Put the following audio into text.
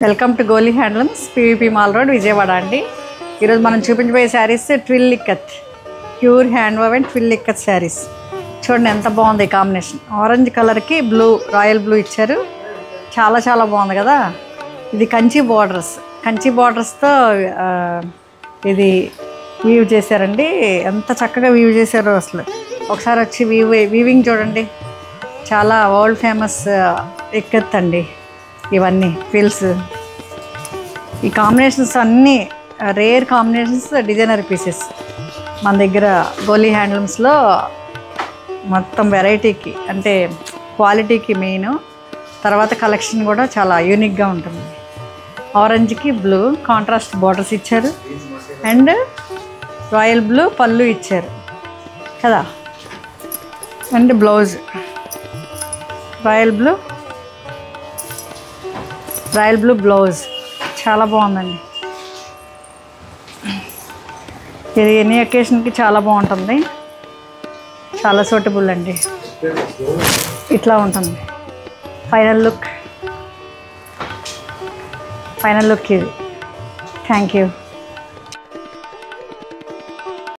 Welcome to Goli handlooms PVP mall road Vijayawada అండి. ఈరోజు మనం చూపించబోయే saris twill ikat pure hand woven and twill ikat saris. చూడండి ఎంత బాగుంది ఈ కాంబినేషన్. ఆరెంజ్ కలర్కి బ్లూ, రాయల్ బ్లూ ఇచ్చారు. చాలా చాలా బాగుంది కదా. ఇది కంచి బార్డర్స్తో ఇది వీవ్ చేశారండి. ఎంత చక్కగా వీవ్ చేశారో అసలు. ఒకసారి వచ్చి వీవింగ్ చూడండి. చాలా వరల్డ్ ఫేమస్ ఇక్కత్ అండి ఇవన్నీ ఫిల్స్. ఈ కాంబినేషన్స్ అన్నీ రేర్ కాంబినేషన్స్, డిజైనర్ పీసెస్ మన దగ్గర గోలీ హ్యాండ్లూమ్స్లో మొత్తం వెరైటీకి అంటే క్వాలిటీకి మెయిన్. తర్వాత కలెక్షన్ కూడా చాలా యూనిక్గా ఉంటుంది. ఆరెంజ్కి బ్లూ కాంట్రాస్ట్ బార్డర్స్ ఇచ్చారు అండ్ రాయల్ బ్లూ పళ్ళు ఇచ్చారు కదా. And blouse royal blue blouse చాలా బాగుందండి. ఇది ఎనీ అకేషన్కి చాలా బాగుంటుంది. చాలా సూటబుల్ అండి. ఇట్లా ఉంటుంది ఫైనల్ లుక్ ఇది. Thank you.